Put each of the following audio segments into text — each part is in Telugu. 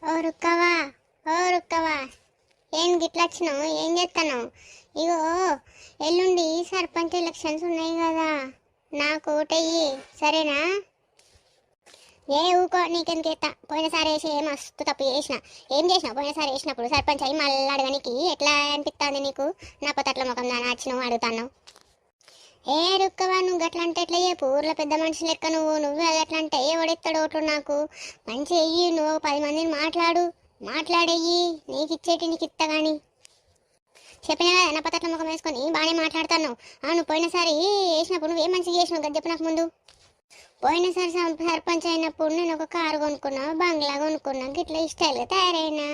ఓ రుక్కవా, ఓ రుక్కవా, ఏం గిట్లొచ్చినావు? ఏం చేస్తున్నావు? ఇగో ఎల్లుండి సర్పంచ్ ఎలక్షన్స్ ఉన్నాయి కదా, నాకు ఓటెయ్యి, సరేనా? ఏ ఊకో, నీకెందుకు ఎత్తా? పోయినసారి వేసి మస్తు తప్పు చేసిన. ఏం చేసినావు పోయినసారి వేసినప్పుడు? సర్పంచ్ అయ్యి మళ్ళీ అడగనికి ఎట్లా అనిపిస్తుంది నీకు? నా పొత్తట్ల ముఖం దాని వచ్చినావు అడుగుతాను. ఏ రుక్కవా, నువ్వు గట్లా అంటే ఎట్లా చెప్పు? ఊర్లో పెద్ద మనిషి లెక్క నువ్వే అట్లా అంటే ఎవడెత్తాడు ఓట్లు? నాకు మంచి అయ్యి, నువ్వు 10 మందిని మాట్లాడయ్యి, నీకు ఇచ్చేటి నీకు ఇస్తా కానీ. చెప్పినా కదా నా పతట్ల ముఖం వేసుకొని బాగానే మాట్లాడుతున్నావు. నువ్వు పోయినసారి వేసినప్పుడు నువ్వేం మంచిగా చేసినావు కదా చెప్పు నాకు ముందు. పోయినసారి సర్పంచ్ అయినప్పుడు నేను ఒక కారు కొనుక్కున్నా, బంగ్లా కొనుక్కున్నా, గిట్లా స్టైల్గా తయారైనా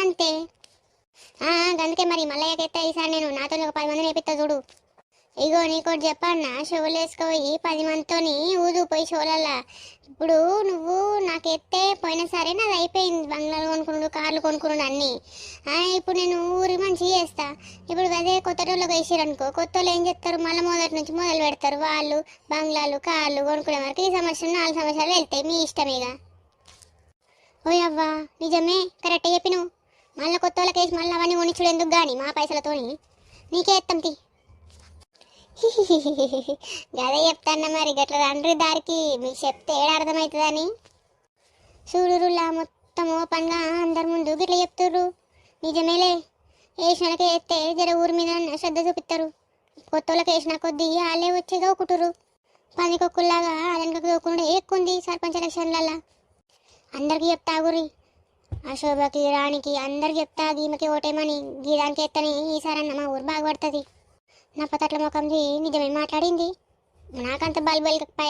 అంతే. అందుకే మరి మళ్ళీ ఈసారి నేను నాతో ఒక 10 మందిని వేపిస్తా చూడు. ఇగో నీకోటి చెప్పన్నా, షోలు వేసుకోయి 10 మందితోని ఊదు పోయి షోలల్లా. ఇప్పుడు నువ్వు నాకు ఎత్తే పోయినసారి నాది అయిపోయింది, బంగ్లాలు కొనుక్కున్నాడు, కార్లు కొనుక్కున్నాడు అన్నీ. ఇప్పుడు నేను ఊరి మంచిగా చేస్తా. ఇప్పుడు అదే కొత్త వాళ్ళకి వేసారనుకో, కొత్త వాళ్ళు ఏం చేస్తారు? మళ్ళీ మొదటి నుంచి మొదలు పెడతారు. వాళ్ళు బంగ్లాలు కార్లు కొనుక్కునే వరకు ఈ సంవత్సరం 4 సంవత్సరాలు వెళ్తాయి, మీ ఇష్టమేగా. ఓ అవ్వా, నిజమే, కరెక్ట్ చెప్పిను. మళ్ళీ కొత్త వాళ్ళకి వేసి మళ్ళీ అవన్నీ కొనిచ్చుడు ఎందుకు కానీ మా పైసలతోని? నీకే ఎత్తాం తీ. గదే చెప్తాన్న మరి, గట్ల రండ్రి దారికి, మీకు చెప్తే ఏడ అర్థమవుతుందని. చూడురులా మొత్తం ఓపెన్గా అందరి ముందు గిట్ల చెప్తుర్రు. నిజమేలే, వేసినకే ఎత్తే జర ఊరి మీద శ్రద్ధ చూపిస్తారు. కొత్త వాళ్ళకి వేసిన కొద్దీ వాళ్ళే వచ్చి గోకుటురు. పందికొక్కుల్లాగా అదనక గోకుండా ఎక్కుంది సర్పంచ్ ఎలక్షన్లల్లా. అందరికి చెప్తా గురి, అశోభకి, రాణికి అందరికి చెప్తా గీమకి ఓటేమని, గీదానికి ఎత్తని ఈసారన్న మా ఊరు బాగుపడుతుంది. నా పతట్ల ముఖంది నిజమే మాట్లాడింది, నాకంత బల్బెల్ పాయ్.